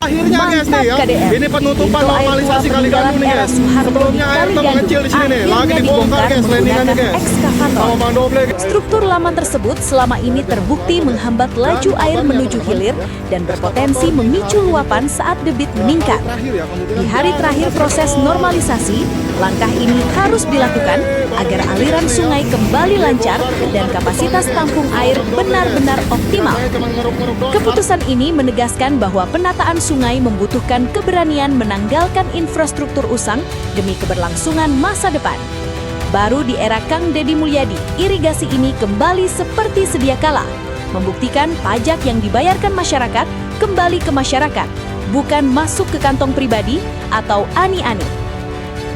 terakhirnya guys nih ya. KDM. Ini penutupan Pintu air normalisasi tua Kali Gandu nih peninggalan guys. era Soeharto Sebelumnya di air tuh Kali mengecil di sini nih. Gandu Lagi dibongkar akhirnya guys landingannya menggunakan guys. ekskavator. Sama Bang Doble guys. Struktur lama tersebut selama ini terbukti menghambat laju air menuju hilir dan berpotensi memicu luapan saat debit meningkat. Di hari terakhir proses normalisasi, langkah ini harus dilakukan agar aliran sungai kembali lancar dan kapasitas tampung air benar-benar optimal. Keputusan ini menegaskan bahwa penataan sungai membutuhkan keberanian menanggalkan infrastruktur usang demi keberlangsungan masa depan. Baru di era Kang Deddy Mulyadi, irigasi ini kembali seperti sedia kala, membuktikan pajak yang dibayarkan masyarakat kembali ke masyarakat, bukan masuk ke kantong pribadi atau ani-ani.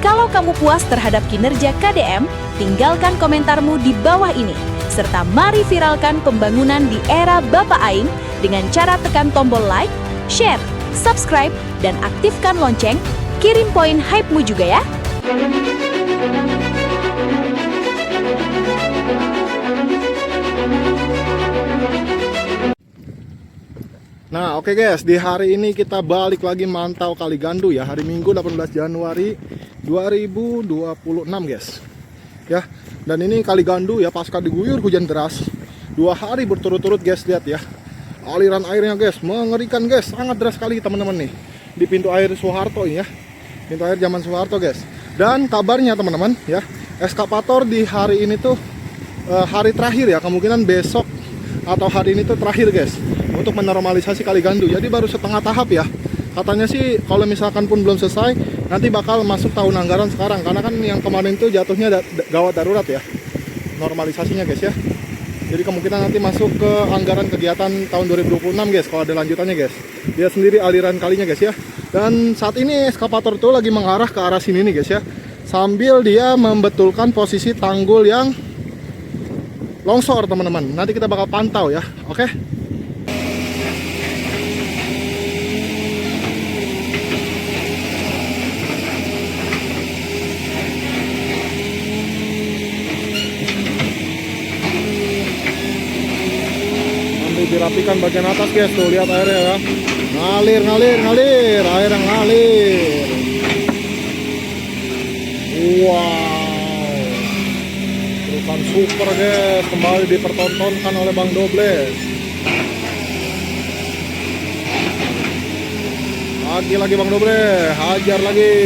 Kalau kamu puas terhadap kinerja KDM, tinggalkan komentarmu di bawah ini, serta mari viralkan pembangunan di era Bapak Aing dengan cara tekan tombol like, share, subscribe, dan aktifkan lonceng. Kirim poin hype-mu juga ya. Nah oke guys, di hari ini kita balik lagi mantau Kali Gandu ya. Hari Minggu 18 Januari 2026 guys. Ya, dan ini Kali Gandu ya pasca diguyur hujan deras 2 hari berturut-turut guys. Lihat ya, aliran airnya guys, mengerikan guys, sangat deras sekali teman-teman nih. Di pintu air Soeharto ini ya, pintu air zaman Soeharto guys. Dan kabarnya teman-teman ya, ekskavator di hari ini tuh hari terakhir ya, kemungkinan besok atau hari ini tuh terakhir guys untuk menormalisasi Kali Gandu. Jadi baru setengah tahap ya. Katanya sih kalau misalkan pun belum selesai, nanti bakal masuk tahun anggaran sekarang. Karena kan yang kemarin itu jatuhnya gawat darurat ya, normalisasinya guys ya. Jadi kemungkinan nanti masuk ke anggaran kegiatan tahun 2026 guys, kalau ada lanjutannya guys. Lihat sendiri aliran kalinya guys ya. Dan saat ini ekskavator itu lagi mengarah ke arah sini nih guys ya, sambil dia membetulkan posisi tanggul yang longsor teman-teman. Nanti kita bakal pantau ya, oke? Dirapikan bagian atas guys, tuh lihat airnya ya, ngalir air yang ngalir. Wow, terusan super guys, kembali dipertontonkan oleh Bang Doble. Lagi Bang Doble, hajar lagi.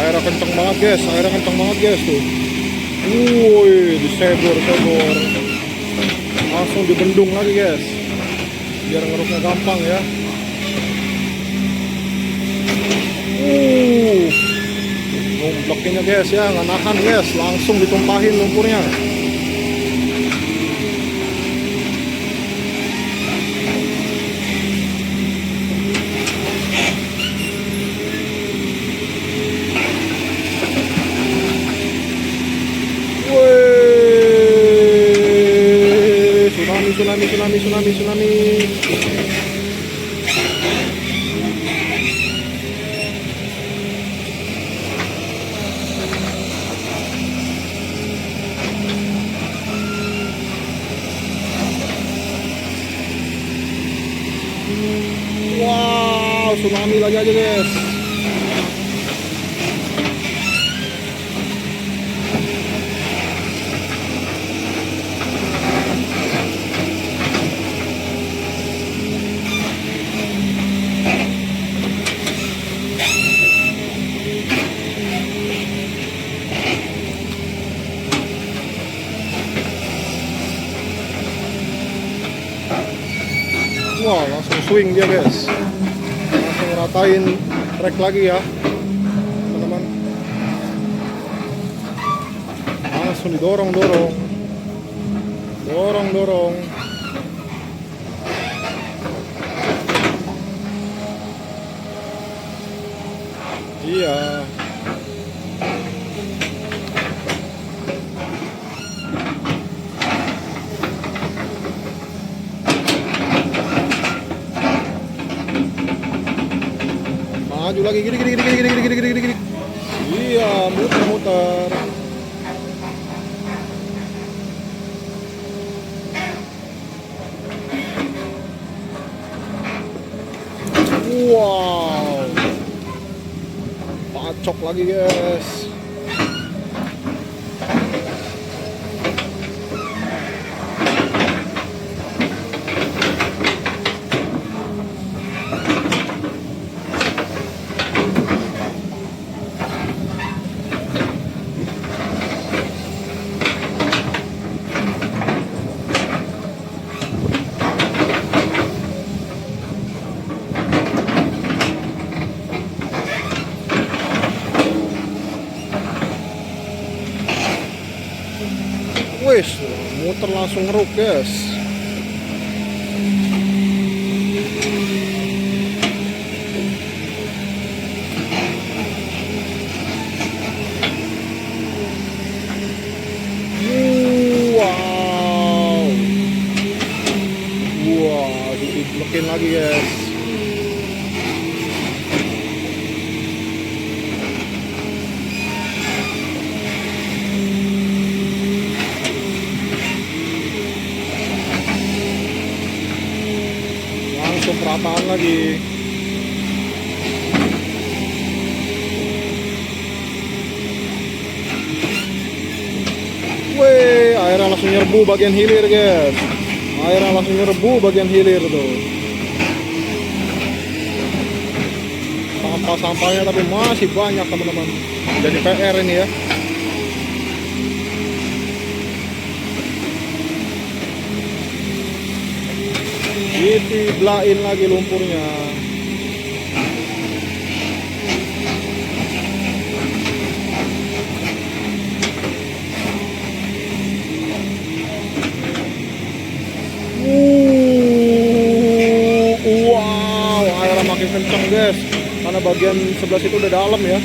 Airnya kenceng banget guys, tuh. Disebor. Langsung dibendung lagi guys, biar ngeruknya gampang ya. Numplekinnya guys ya, nggak nahan guys, langsung ditumpahin lumpurnya. Tsunami. Wow, tsunami lagi aja guys. Wah, langsung swing dia guys, langsung ngeratain trek lagi ya teman-teman. Langsung didorong. Iya. Maju lagi, gini. Iya, muter-muter. Wow, pacok lagi guys. Wis, muter langsung ngeruk guys. Wow, wah, diblokin lagi guys. Langsung perataan lagi. Wih, airnya langsung nyerbu bagian hilir guys. Airnya langsung nyerbu bagian hilir tuh. Sampah-sampahnya tapi masih banyak teman-teman. Jadi PR ini ya. Ditiblain lagi lumpurnya. Wow, airnya makin kencang guys. Karena bagian sebelah situ udah dalam ya.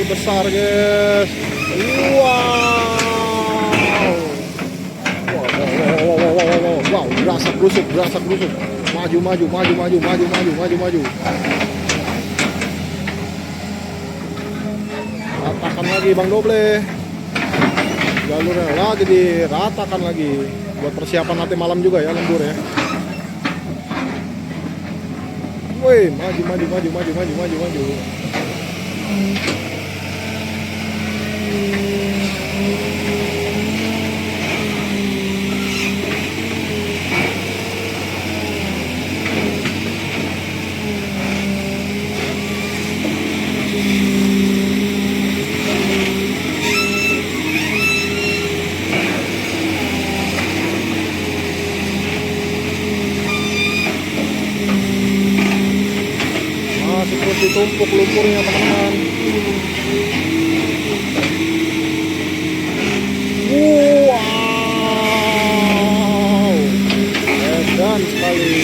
Besar guys. Wow, berasak busuk. Maju. Ratakan lagi Bang Doble. Jalurnya lagi diratakan lagi buat persiapan nanti malam juga ya, lembur ya. Woi, maju. Masih terus ditumpuk lumpurnya teman-teman. Wow, edan sekali.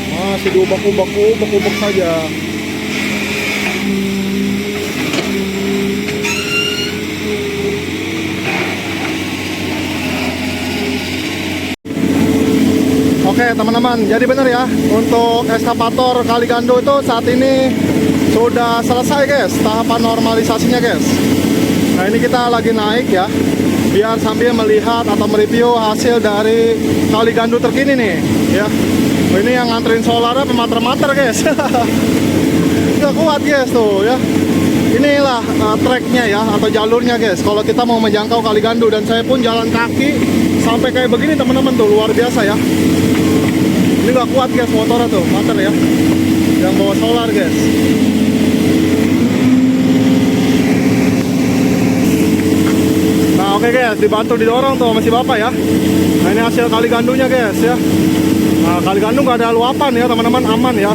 Masih diubak-ubak saja. Oke teman-teman, jadi benar ya, untuk eskavator Kaligando itu saat ini sudah selesai guys, tahapan normalisasinya guys. Nah ini kita lagi naik ya, biar sambil melihat atau mereview hasil dari Kaligando terkini nih ya. Ini yang nganterin solarnya pemater-mater guys. Nggak kuat guys tuh ya. Inilah tracknya ya, atau jalurnya guys, kalau kita mau menjangkau Kaligando. Dan saya pun jalan kaki sampai kayak begini teman-teman tuh, luar biasa ya. Ini nggak kuat guys motornya tuh, motor ya, yang bawa solar guys. Nah oke guys, dibantu didorong tuh masih bapak ya. Nah ini hasil kali gandunya guys ya. Nah kali gandu nggak ada luapan ya teman-teman, aman ya.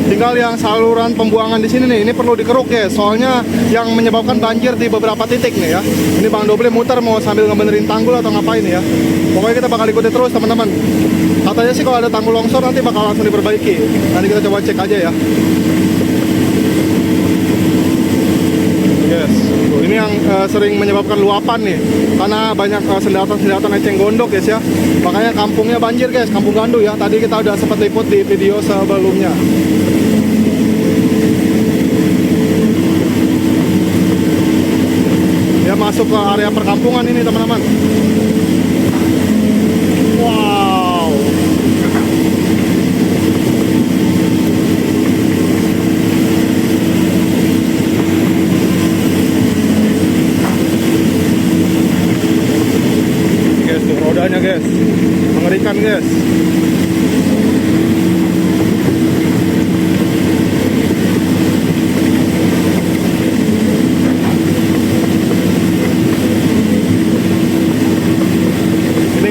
Tinggal yang saluran pembuangan di sini nih, ini perlu dikeruk ya, soalnya yang menyebabkan banjir di beberapa titik nih ya. Ini Bang Doble muter mau sambil ngebenerin tanggul atau ngapain ya. Pokoknya kita bakal ikuti terus teman-teman. Katanya sih kalau ada tanggul longsor nanti bakal langsung diperbaiki. Nanti kita coba cek aja ya. Yes, tuh, ini yang sering menyebabkan luapan nih, karena banyak sendaton-sendaton eceng gondok guys ya. Makanya kampungnya banjir guys, kampung Gandu ya. Tadi kita udah sempat liput di video sebelumnya. Ya masuk ke area perkampungan ini teman-teman. Wow. Guys, tuh rodanya guys, mengerikan guys.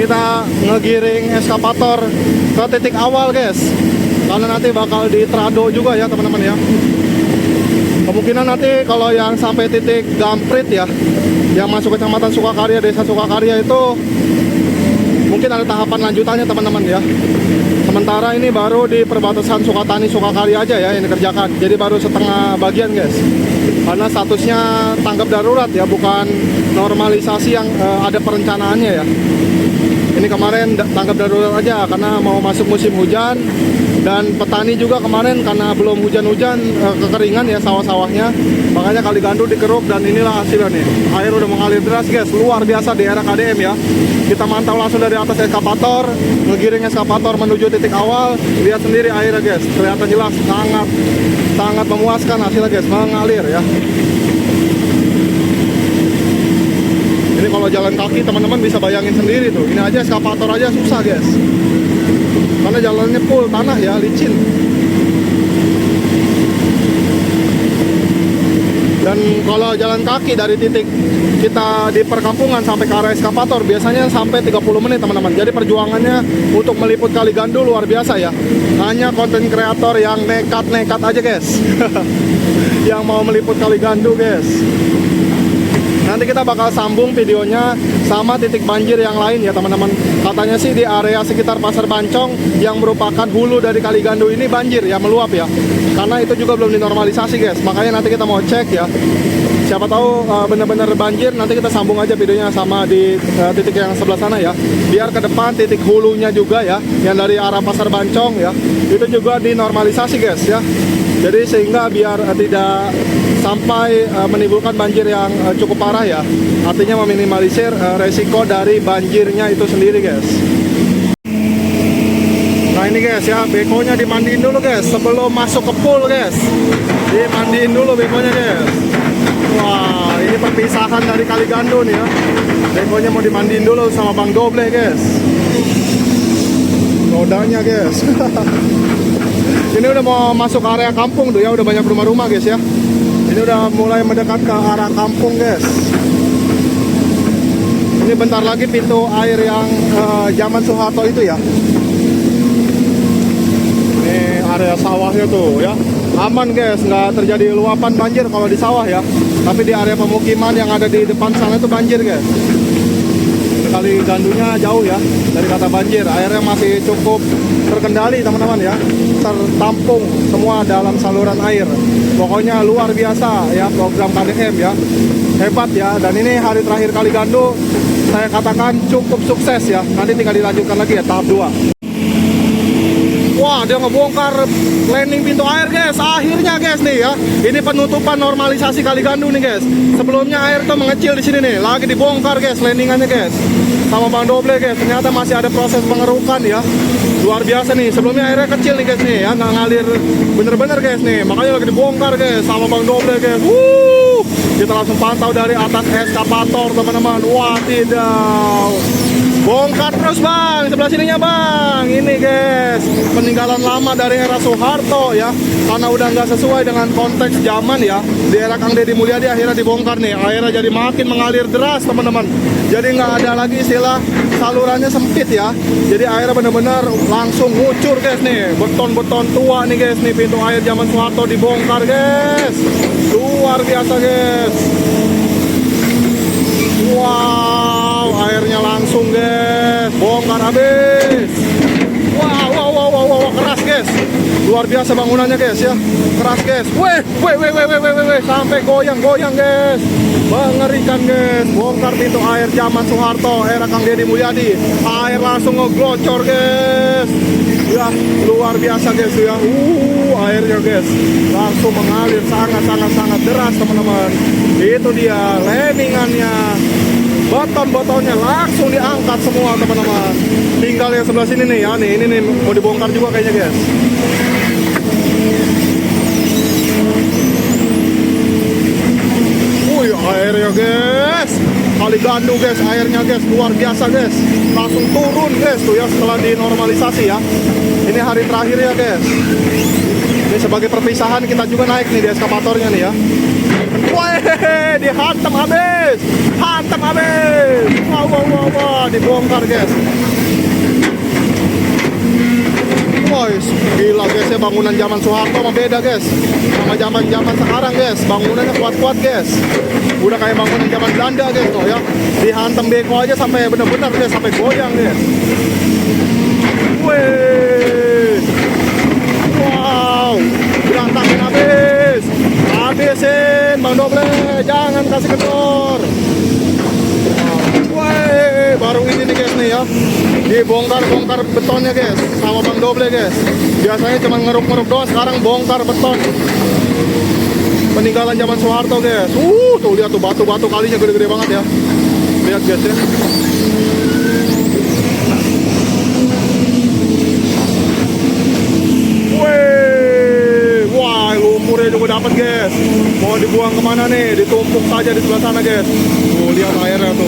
Kita ngegiring eskapator ke titik awal guys, karena nanti bakal diterado juga ya teman-teman ya. Kemungkinan nanti kalau yang sampai titik Gamprit ya, yang masuk Kecamatan Sukakarya, Desa Sukakarya itu mungkin ada tahapan lanjutannya teman-teman ya. Sementara ini baru di perbatasan Sukatani Sukakarya aja ya yang dikerjakan, jadi baru setengah bagian guys, karena statusnya tanggap darurat ya, bukan normalisasi yang ada perencanaannya ya. Ini kemarin tanggap darurat aja karena mau masuk musim hujan, dan petani juga kemarin karena belum hujan-hujan kekeringan ya sawah-sawahnya, makanya kali gandu dikeruk dan inilah hasilnya nih. Air udah mengalir deras guys, luar biasa di era KDM ya. Kita mantau langsung dari atas eskapator, ngegiring eskapator menuju titik awal, lihat sendiri airnya guys, kelihatan jelas, sangat memuaskan hasilnya guys, mengalir ya. Ini kalau jalan kaki teman-teman bisa bayangin sendiri tuh. Ini aja eskapator aja susah guys, karena jalannya full tanah ya, licin. Dan kalau jalan kaki dari titik kita di perkampungan sampai ke arah eskapator biasanya sampai 30 menit teman-teman. Jadi perjuangannya untuk meliput kali gandu luar biasa ya. Hanya konten kreator yang nekat-nekat aja guys yang mau meliput kali gandu guys. Nanti kita bakal sambung videonya sama titik banjir yang lain ya teman-teman. Katanya sih di area sekitar Pasar Bancong yang merupakan hulu dari kali gandu ini banjir ya, meluap ya. Karena itu juga belum dinormalisasi guys. Makanya nanti kita mau cek ya. Siapa tahu benar-benar banjir, nanti kita sambung aja videonya sama di titik yang sebelah sana ya. Biar ke depan titik hulunya juga ya, yang dari arah Pasar Bancong ya, itu juga dinormalisasi guys ya. Jadi sehingga biar tidak sampai menimbulkan banjir yang cukup parah ya. Artinya meminimalisir resiko dari banjirnya itu sendiri guys. Nah ini guys ya, bekonya dimandiin dulu guys sebelum masuk ke pool guys. Dimandiin dulu bekonya guys. Wah, ini perpisahan dari kali gandu nih ya. Bekonya mau dimandiin dulu sama Bang Doble guys. Rodanya guys. Ini udah mau masuk area kampung tuh ya, udah banyak rumah-rumah guys ya. Ini udah mulai mendekat ke arah kampung guys. Ini bentar lagi pintu air yang zaman Soeharto itu ya. Ini area sawahnya tuh ya. Aman guys, nggak terjadi luapan banjir kalau di sawah ya. Tapi di area pemukiman yang ada di depan sana itu banjir guys. Kali gandunya jauh ya dari kata banjir, airnya masih cukup terkendali teman-teman ya, tertampung semua dalam saluran air. Pokoknya luar biasa ya program KDM ya, hebat ya. Dan ini hari terakhir kali gandu saya katakan cukup sukses ya. Nanti tinggal dilanjutkan lagi ya tahap 2. Wah, dia ngebongkar landing pintu air guys. Akhirnya guys nih ya. Ini penutupan normalisasi kali gandu nih guys. Sebelumnya air tuh mengecil di sini nih. Lagi dibongkar guys landingannya guys. Sama Bang Doble guys. Ternyata masih ada proses pengerukan ya. Luar biasa nih. Sebelumnya airnya kecil nih guys nih ya. Nggak ngalir bener-bener guys nih. Makanya lagi dibongkar guys sama Bang Doble guys. Kita langsung pantau dari atas eskapator teman-teman. Wah, tidak. Bongkar terus bang, sebelah sininya bang. Ini guys, peninggalan lama dari era Soeharto ya. Karena udah nggak sesuai dengan konteks zaman ya. Di era Kang Deddy Mulyadi akhirnya dibongkar nih. Airnya jadi makin mengalir deras teman-teman. Jadi nggak ada lagi istilah salurannya sempit ya. Jadi airnya benar-benar langsung ngucur guys nih. Beton-beton tua nih guys nih, pintu air zaman Soeharto dibongkar guys. Luar biasa guys. Wow, airnya langsung guys, bongkar habis. Wow, keras guys. Luar biasa bangunannya guys ya, keras guys. Weh, sampai goyang guys. Mengerikan guys, bongkar pintu air zaman Soeharto, era Kang Deddy Mulyadi. Air langsung ngeglocor guys. Ya, luar biasa guys ya. Airnya guys, langsung mengalir sangat deras teman-teman. Itu dia landingannya. Beton-betonnya langsung diangkat semua teman-teman. Tinggal yang sebelah sini nih ya, ini nih mau dibongkar juga kayaknya guys. Wih, airnya guys, kali gandu guys, airnya guys, luar biasa guys. Langsung turun guys tuh ya setelah dinormalisasi ya. Ini hari terakhir ya guys. Ini sebagai perpisahan kita juga naik nih di eskavatornya nih ya. Wah, dihantam habis. Wow, dibongkar guys. Wah, gila guys ya, bangunan zaman Soeharto mah beda guys sama zaman sekarang guys. Bangunannya kuat guys. Udah kayak bangunan zaman Belanda guys tuh ya. Dihantam beko aja sampai bener-bener guys, sampai goyang guys. Wih. Wow, berantakin habis. Habisin Bang Doble, jangan kasih kendor. Wih, baru ini nih guys nih ya, dibongkar betonnya guys sama Bang Doble guys. Biasanya cuma ngeruk doang, sekarang bongkar beton. Peninggalan zaman Soeharto guys. Tuh lihat tuh batu kalinya gede-gede banget ya. Lihat guys ya. Lumpurnya juga dapat guys. Mau dibuang kemana nih? Ditumpuk saja di sebelah sana guys. Tuh lihat airnya tuh.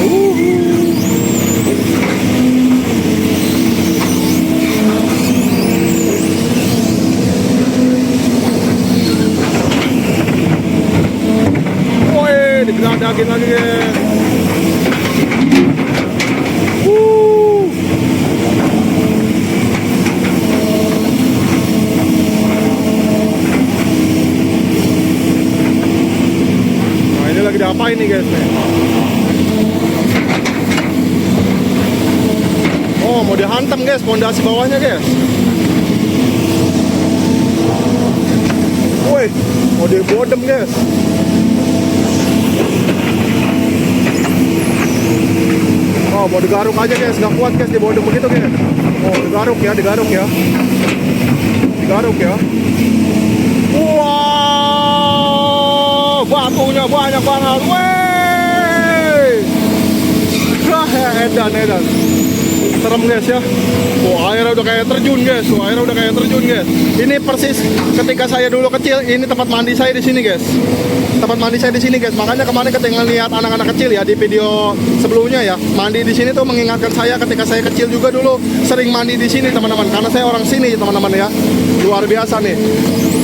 Woi, digeradakin lagi guys. Lagi diapain nih guys nih? Oh, mau dihantam guys pondasi bawahnya guys. Woi, mau dibodem guys. Oh, mau digaruk aja guys, nggak kuat guys dibodem begitu guys. Oh, digaruk ya. Digaruk ya. Batunya banyak banget. Wey, edan. Serem guys ya. Airnya udah kayak terjun guys. Ini persis ketika saya dulu kecil. Ini tempat mandi saya di sini guys. Makanya kemarin ketika lihat anak-anak kecil ya di video sebelumnya ya, mandi di sini tuh mengingatkan saya ketika saya kecil juga dulu sering mandi di sini teman-teman. Karena saya orang sini teman-teman ya. Luar biasa nih.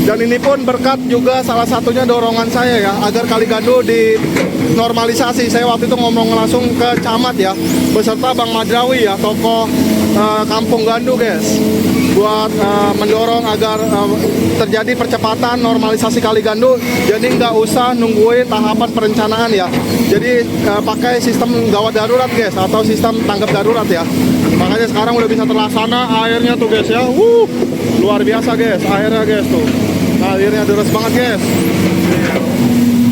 Dan ini pun berkat juga salah satunya dorongan saya ya, agar Kali Gandu dinormalisasi. Saya waktu itu ngomong langsung ke camat ya, beserta Bang Madrawi ya, tokoh Kampung Gandu guys, buat mendorong agar terjadi percepatan normalisasi Kali Gandu. Jadi nggak usah nungguin tahapan perencanaan ya. Jadi pakai sistem gawat darurat guys, atau sistem tanggap darurat ya. Makanya sekarang udah bisa terlaksana airnya tuh guys ya. Luar biasa guys, airnya guys tuh. Airnya deras banget guys.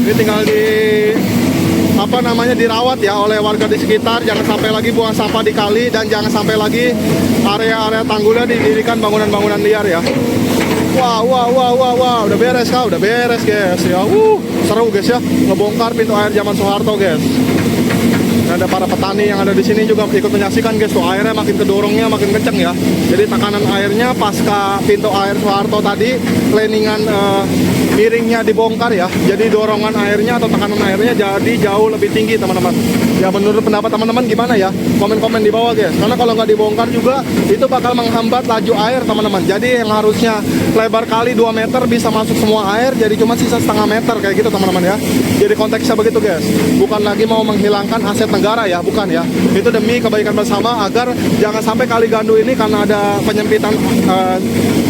Ini tinggal dirawat ya oleh warga di sekitar. Jangan sampai lagi buang sampah di kali, dan jangan sampai lagi area-area tanggulnya didirikan bangunan-bangunan liar ya. Wow, udah beres guys ya. Seru guys ya, ngebongkar pintu air zaman Soeharto guys. Ada para petani yang ada di sini juga ikut menyaksikan guys tuh, airnya makin kedorongnya makin kenceng ya. Jadi tekanan airnya pasca pintu air Soeharto tadi, landingan miringnya dibongkar ya. Jadi dorongan airnya atau tekanan airnya jadi jauh lebih tinggi teman-teman. Ya menurut pendapat teman-teman gimana ya? Komen-komen di bawah guys. Karena kalau nggak dibongkar juga itu bakal menghambat laju air teman-teman. Jadi yang harusnya lebar kali 2 meter bisa masuk semua air, jadi cuma sisa setengah meter kayak gitu teman-teman ya. Jadi konteksnya begitu guys. Bukan lagi mau menghilangkan aset negara ya, bukan ya. Itu demi kebaikan bersama agar jangan sampai Kali Gandu ini karena ada penyempitan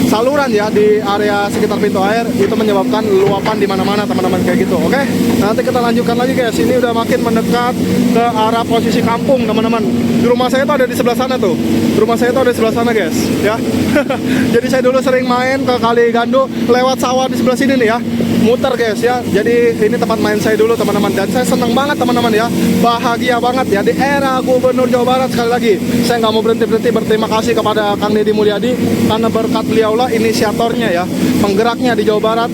saluran ya di area sekitar pintu air, itu menyebabkan luapan di mana-mana teman-teman kayak gitu. Oke, nanti kita lanjutkan lagi guys. Ini udah makin mendekat ke arah posisi kampung teman-teman. Di rumah saya tuh ada di sebelah sana tuh. Rumah saya tuh ada di sebelah sana guys ya. Jadi saya dulu sering main ke Kali Gandu lewat sawah di sebelah sini nih ya, muter guys ya. Jadi ini tempat main saya dulu teman-teman, dan saya senang banget teman-teman ya, bahagia banget ya di era Gubernur Jawa Barat. Sekali lagi saya nggak mau berhenti berterima kasih kepada Kang Deddy Mulyadi, karena berkat beliau lah inisiatornya ya, penggeraknya di Jawa Barat.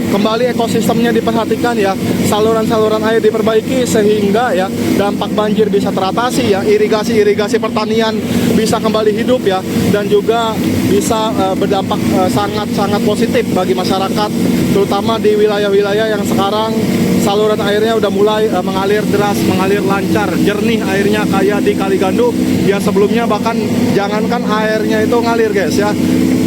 Kembali ekosistemnya diperhatikan ya, saluran-saluran air diperbaiki sehingga ya dampak banjir bisa teratasi ya, irigasi pertanian bisa kembali hidup ya, dan juga bisa berdampak sangat-sangat positif bagi masyarakat, terutama di wilayah-wilayah yang sekarang saluran airnya udah mulai mengalir deras, mengalir lancar, jernih airnya kayak di Kali Gandu ya. Sebelumnya bahkan jangankan airnya itu ngalir guys ya,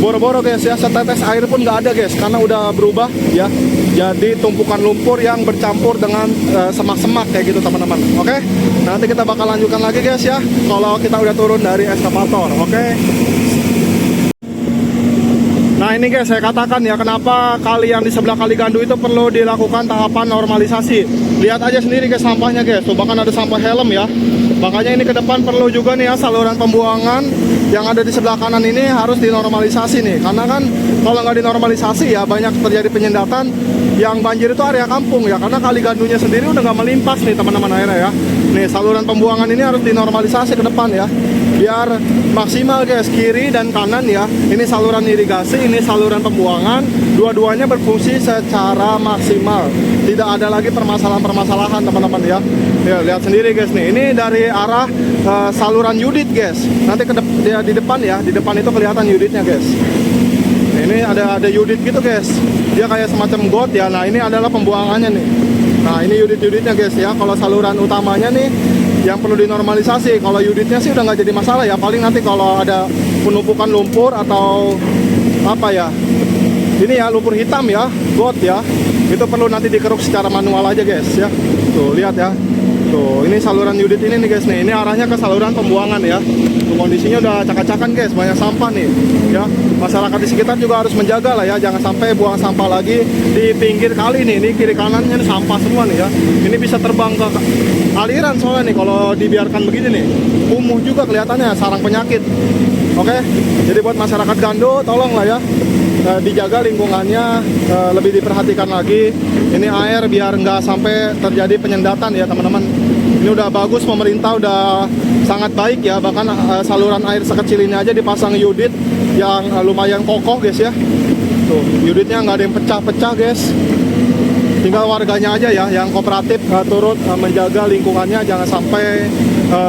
boro-boro guys ya, setetes air pun nggak ada guys, karena udah berubah ya jadi tumpukan lumpur yang bercampur dengan semak-semak kayak gitu teman-teman. Oke, nanti kita bakal lanjutkan lagi guys ya kalau kita udah turun dari eskavator. Oke. Nah ini guys, saya katakan ya, kenapa kali yang di sebelah Kali Gandu itu perlu dilakukan tahapan normalisasi. Lihat aja sendiri guys sampahnya guys, tuh bahkan ada sampah helm ya. Makanya ini ke depan perlu juga nih ya, saluran pembuangan yang ada di sebelah kanan ini harus dinormalisasi nih. Karena kan kalau nggak dinormalisasi ya banyak terjadi penyendatan. Yang banjir itu area kampung ya, karena Kali Gandunya sendiri udah nggak melimpas nih teman-teman airnya ya. Nih saluran pembuangan ini harus dinormalisasi ke depan ya, biar maksimal guys, kiri dan kanan ya. Ini saluran irigasi, ini saluran pembuangan, dua-duanya berfungsi secara maksimal. Tidak ada lagi permasalahan-permasalahan teman-teman ya. Ya lihat sendiri guys nih, ini dari arah saluran Yudit guys. Nanti di depan ya, di depan itu kelihatan Yuditnya guys. Nah, ini ada Yudit gitu guys, dia kayak semacam got ya. Nah ini adalah pembuangannya nih. Nah ini Yuditnya guys ya. Kalau saluran utamanya nih yang perlu dinormalisasi. Kalau Yuditnya sih udah nggak jadi masalah ya. Paling nanti kalau ada penumpukan lumpur atau apa ya, ini ya lumpur hitam ya, got ya, itu perlu nanti dikeruk secara manual aja guys ya. Tuh lihat ya, tuh ini saluran Yudit ini nih guys nih. Ini arahnya ke saluran pembuangan ya. Tuh, kondisinya udah acak-acakan guys, banyak sampah nih ya. Masyarakat di sekitar juga harus menjaga lah ya, jangan sampai buang sampah lagi di pinggir kali nih. Ini kiri kanannya ini sampah semua nih ya. Ini bisa terbang ke aliran soalnya nih kalau dibiarkan begini nih. Kumuh juga kelihatannya, sarang penyakit. Oke, jadi buat masyarakat Gandu tolong lah ya, dijaga lingkungannya, lebih diperhatikan lagi. Ini air biar nggak sampai terjadi penyendatan ya teman-teman. Ini udah bagus, pemerintah udah sangat baik ya. Bahkan saluran air sekecil ini aja dipasang Yudit yang lumayan kokoh guys ya. Tuh Yuditnya nggak ada yang pecah-pecah guys. Tinggal warganya aja ya yang kooperatif turut menjaga lingkungannya, jangan sampai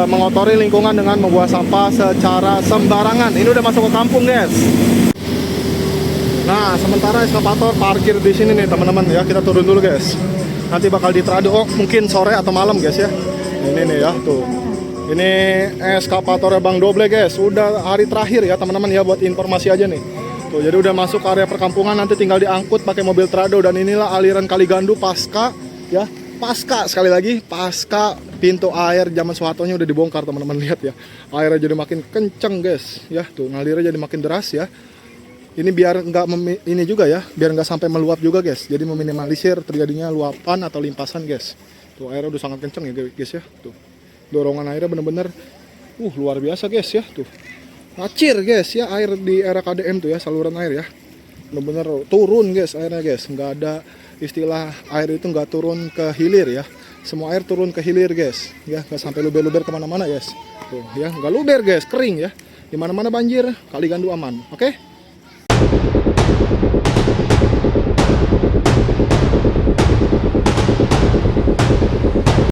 mengotori lingkungan dengan membuang sampah secara sembarangan. Ini udah masuk ke kampung guys. Nah sementara eskavator parkir di sini nih teman-teman ya, kita turun dulu guys. Nanti bakal ditrado mungkin sore atau malam guys ya. Ini nih ya tuh. Ini eskavatornya Bang Doble guys. Udah hari terakhir ya teman-teman ya, buat informasi aja nih. Tuh, jadi udah masuk ke area perkampungan, nanti tinggal diangkut pakai mobil trado. Dan inilah aliran Kali Gandu pasca ya. Pasca sekali lagi, pasca pintu air zaman Soehartonya udah dibongkar teman-teman, lihat ya. Airnya jadi makin kenceng guys ya. Tuh ngalirnya jadi makin deras ya. Ini biar nggak ini juga ya, biar nggak sampai meluap juga guys. Jadi meminimalisir terjadinya luapan atau limpasan guys. Tuh airnya udah sangat kenceng ya guys ya. Tuh dorongan airnya bener-bener luar biasa guys ya. Tuh ngacir guys ya air di era KDM tuh ya, saluran air ya. Bener-bener turun guys airnya guys. Nggak ada istilah air itu nggak turun ke hilir ya. Semua air turun ke hilir guys ya, nggak sampai luber-luber kemana-mana guys. Tuh ya, nggak luber guys, kering ya. Dimana-mana banjir, Kali Gandu aman. Oke?